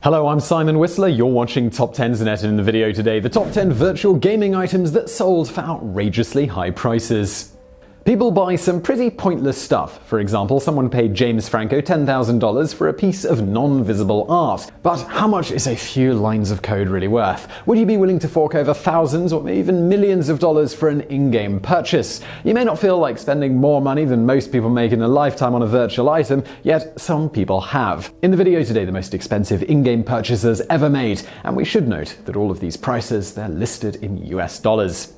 Hello, I'm Simon Whistler, you're watching TopTenzNet. In the video today, the top 10 virtual gaming items that sold for outrageously high prices. People buy some pretty pointless stuff. For example, someone paid James Franco $10,000 for a piece of non-visible art. But how much is a few lines of code really worth? Would you be willing to fork over thousands or even millions of dollars for an in-game purchase? You may not feel like spending more money than most people make in a lifetime on a virtual item, yet some people have. In the video today, the most expensive in-game purchases ever made, and we should note that all of these prices, they're listed in US dollars.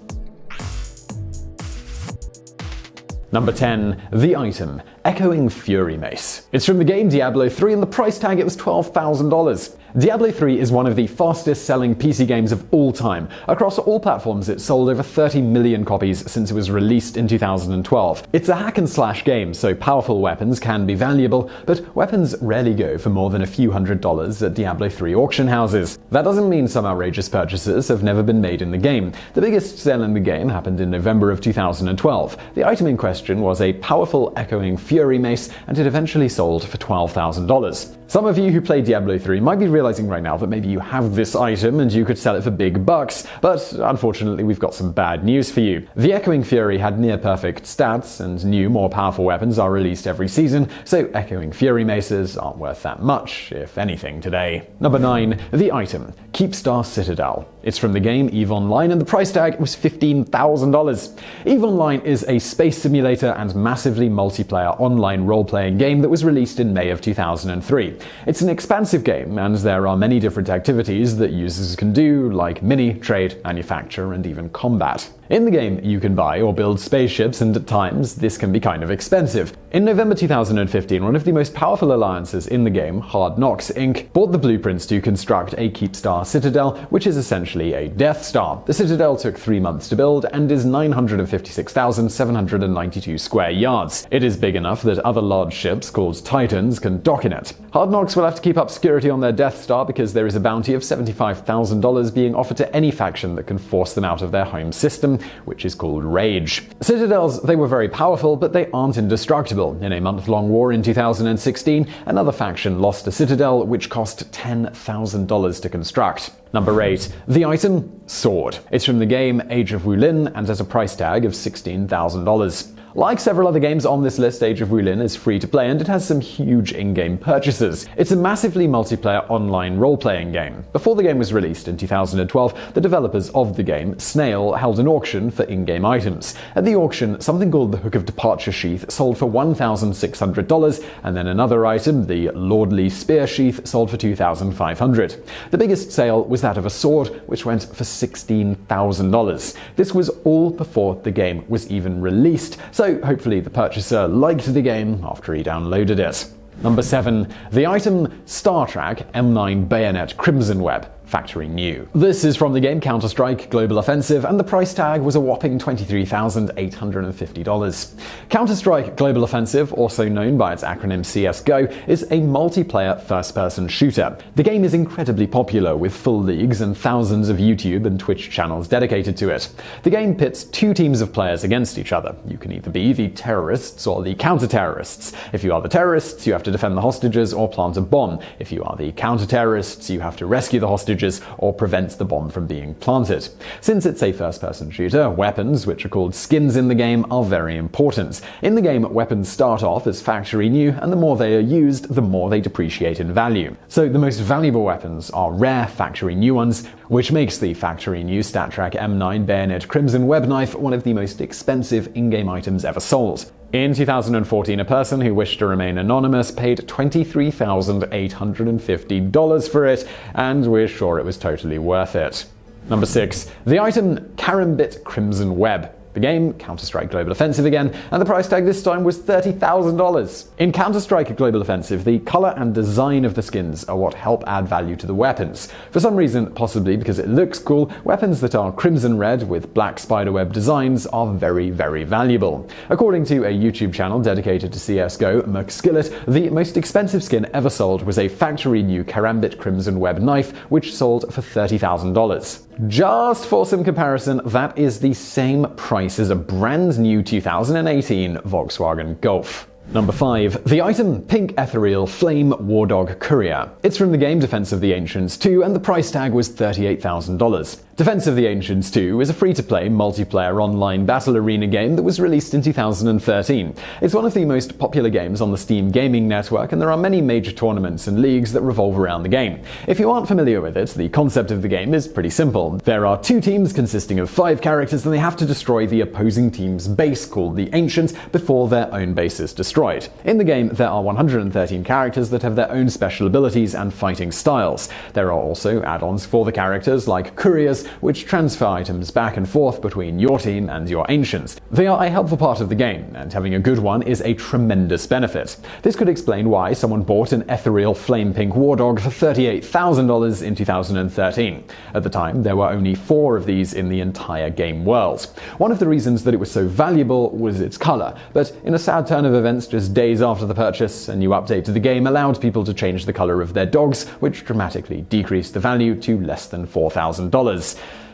Number 10. The item. Echoing Fury Mace. It's from the game Diablo 3 and the price tag it was $12,000. Diablo 3 is one of the fastest selling PC games of all time. Across all platforms it sold over 30 million copies since it was released in 2012. It's a hack and slash game, so powerful weapons can be valuable, but weapons rarely go for more than a few $100s at Diablo 3 auction houses. That doesn't mean some outrageous purchases have never been made in the game. The biggest sale in the game happened in November of 2012. The item in question was a powerful Echoing Fury Mace, and it eventually sold for $12,000. Some of you who play Diablo 3 might be realizing right now that maybe you have this item and you could sell it for big bucks, but unfortunately we've got some bad news for you. The Echoing Fury had near perfect stats, and new, more powerful weapons are released every season, so Echoing Fury Maces aren't worth that much, if anything, today. Number 9. The item. Keepstar Citadel. It's from the game EVE Online, and the price tag was $15,000. EVE Online is a space simulator and massively multiplayer online role-playing game that was released in May of 2003. It's an expansive game, and there are many different activities that users can do, like mini, trade, manufacture, and even combat. In the game, you can buy or build spaceships, and at times, this can be kind of expensive. In November 2015, one of the most powerful alliances in the game, Hard Knocks Inc., bought the blueprints to construct a Keepstar Citadel, which is essentially a Death Star. The Citadel took 3 months to build and is 956,792 square yards. It is big enough that other large ships, called Titans, can dock in it. Hard Knocks will have to keep up security on their Death Star because there is a bounty of $75,000 being offered to any faction that can force them out of their home system, which is called Rage. Citadels, they were very powerful, but they aren't indestructible. In a month-long war in 2016, another faction lost a Citadel which cost $10,000 to construct. Number 8. The item. Sword. It's from the game Age of Wulin and has a price tag of $16,000. Like several other games on this list, Age of Wulin is free to play and it has some huge in-game purchases. It's a massively multiplayer online role-playing game. Before the game was released in 2012, the developers of the game, Snail, held an auction for in-game items. At the auction, something called the Hook of Departure Sheath sold for $1,600, and then another item, the Lordly Spear Sheath, sold for $2,500. The biggest sale was that of a sword, which went for $16,000. This was all before the game was even released, so hopefully the purchaser liked the game after he downloaded it. Number 7. The item. StatTrak M9 Bayonet Crimson Web. Factory new. This is from the game Counter-Strike Global Offensive, and the price tag was a whopping $23,850. Counter-Strike Global Offensive, also known by its acronym CSGO, is a multiplayer first-person shooter. The game is incredibly popular, with full leagues and thousands of YouTube and Twitch channels dedicated to it. The game pits 2 teams of players against each other. You can either be the terrorists or the counter-terrorists. If you are the terrorists, you have to defend the hostages or plant a bomb. If you are the counter-terrorists, you have to rescue the hostages or prevent the bomb from being planted. Since it's a first-person shooter, weapons, which are called skins in the game, are very important. In the game, weapons start off as factory new, and the more they are used, the more they depreciate in value. So the most valuable weapons are rare factory new ones, which makes the factory new StatTrak M9 Bayonet Crimson Web knife one of the most expensive in-game items ever sold. In 2014, a person who wished to remain anonymous paid $23,850 for it, and we're sure it was totally worth it. Number 6. The item. Karambit Crimson Web. The game, Counter-Strike Global Offensive again, and the price tag this time was $30,000. In Counter-Strike Global Offensive, the color and design of the skins are what help add value to the weapons. For some reason, possibly because it looks cool, weapons that are crimson red with black spiderweb designs are very, very valuable. According to a YouTube channel dedicated to CSGO, McSkillet, the most expensive skin ever sold was a factory new Karambit Crimson Web knife, which sold for $30,000. Just for some comparison, that is the same price as a brand new 2018 Volkswagen Golf. Number 5. The item Pink Ethereal Flame Wardog Courier. It's from the game Defense of the Ancients 2 and the price tag was $38,000. Defense of the Ancients 2 is a free-to-play, multiplayer online battle arena game that was released in 2013. It's one of the most popular games on the Steam gaming network, and there are many major tournaments and leagues that revolve around the game. If you aren't familiar with it, the concept of the game is pretty simple. There are 2 teams consisting of 5 characters, and they have to destroy the opposing team's base, called the Ancients, before their own base is destroyed. In the game, there are 113 characters that have their own special abilities and fighting styles. There are also add-ons for the characters, like couriers, which transfer items back and forth between your team and your Ancients. They are a helpful part of the game, and having a good one is a tremendous benefit. This could explain why someone bought an Ethereal Flame Pink Wardog for $38,000 in 2013. At the time, there were only 4 of these in the entire game world. One of the reasons that it was so valuable was its color, but in a sad turn of events, just days after the purchase, a new update to the game allowed people to change the color of their dogs, which dramatically decreased the value to less than $4,000.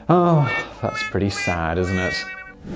Oh, that's pretty sad, isn't it?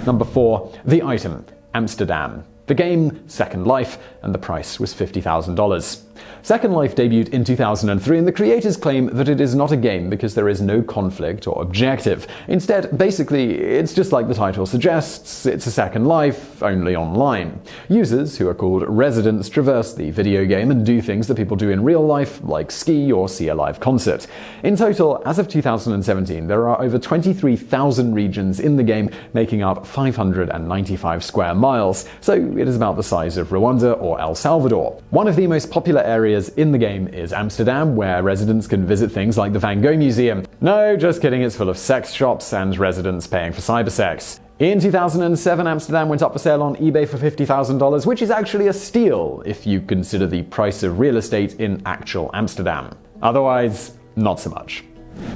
Number 4. The item Amsterdam. The game Second Life, and the price was $50,000. Second Life debuted in 2003, and the creators claim that it is not a game because there is no conflict or objective. Instead, basically, it's just like the title suggests, it's a Second Life, only online. Users, who are called residents, traverse the video game and do things that people do in real life, like ski or see a live concert. In total, as of 2017, there are over 23,000 regions in the game, making up 595 square miles, so it is about the size of Rwanda or El Salvador. One of the most popular areas in the game is Amsterdam, where residents can visit things like the Van Gogh Museum. No, just kidding, it's full of sex shops and residents paying for cybersex. In 2007, Amsterdam went up for sale on eBay for $50,000, which is actually a steal if you consider the price of real estate in actual Amsterdam. Otherwise, not so much.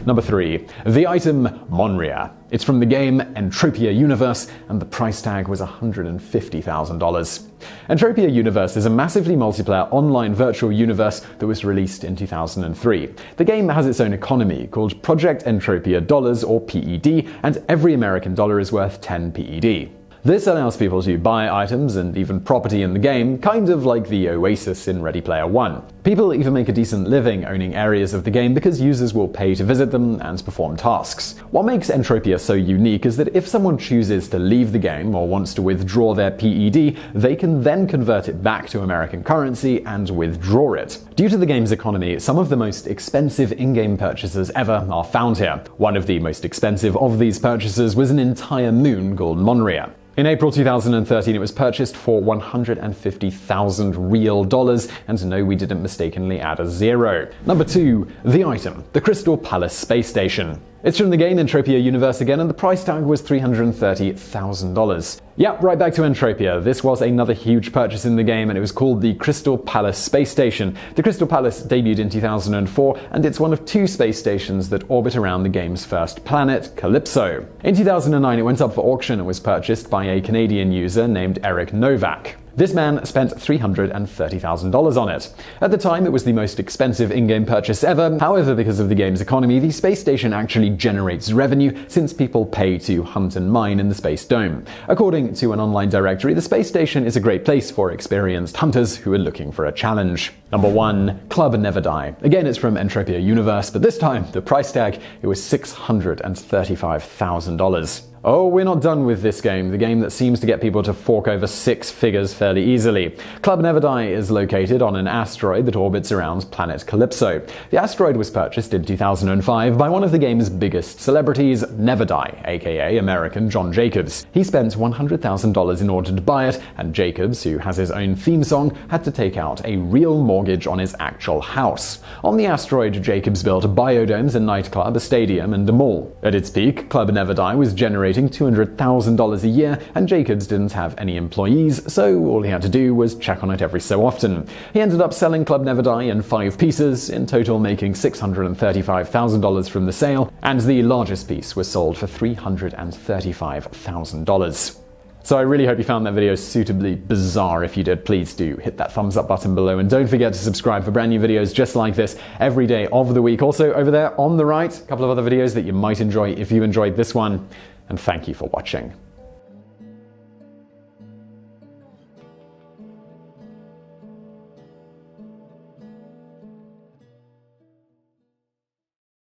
Number 3. The item Monria. It's from the game Entropia Universe, and the price tag was $150,000. Entropia Universe is a massively multiplayer online virtual universe that was released in 2003. The game has its own economy called Project Entropia Dollars, or PED, and every American dollar is worth 10 PED. This allows people to buy items and even property in the game, kind of like the Oasis in Ready Player One. People even make a decent living owning areas of the game because users will pay to visit them and perform tasks. What makes Entropia so unique is that if someone chooses to leave the game or wants to withdraw their PED, they can then convert it back to American currency and withdraw it. Due to the game's economy, some of the most expensive in-game purchases ever are found here. One of the most expensive of these purchases was an entire moon called Monria. In April 2013, it was purchased for 150,000 real dollars, and no, we didn't mistakenly add a 0. Number 2. The item, the Crystal Palace Space Station. It's from the game Entropia Universe again, and the price tag was $330,000. Yep, right back to Entropia. This was another huge purchase in the game, and it was called the Crystal Palace Space Station. The Crystal Palace debuted in 2004, and it's one of 2 space stations that orbit around the game's first planet, Calypso. In 2009, it went up for auction and was purchased by a Canadian user named Eric Novak. This man spent $330,000 on it. At the time, it was the most expensive in-game purchase ever. However, because of the game's economy, the space station actually generates revenue since people pay to hunt and mine in the space dome. According to an online directory, the space station is a great place for experienced hunters who are looking for a challenge. Number 1. Club Never Die. Again, it's from Entropia Universe, but this time, the price tag, it was $635,000. Oh, we're not done with this game, the game that seems to get people to fork over 6 figures fairly easily. Club Never Die is located on an asteroid that orbits around planet Calypso. The asteroid was purchased in 2005 by one of the game's biggest celebrities, Never Die, aka American John Jacobs. He spent $100,000 in order to buy it, and Jacobs, who has his own theme song, had to take out a real mortgage on his actual house. On the asteroid, Jacobs built biodomes, a nightclub, a stadium, and a mall. At its peak, Club Never Die was generating $200,000 a year, and Jacobs didn't have any employees, so all he had to do was check on it every so often. He ended up selling Club Never Die in 5 pieces, in total making $635,000 from the sale, and the largest piece was sold for $335,000. So I really hope you found that video suitably bizarre. If you did, please do hit that thumbs up button below, and don't forget to subscribe for brand new videos just like this every day of the week. Also, over there on the right, a couple of other videos that you might enjoy if you enjoyed this one. And thank you for watching.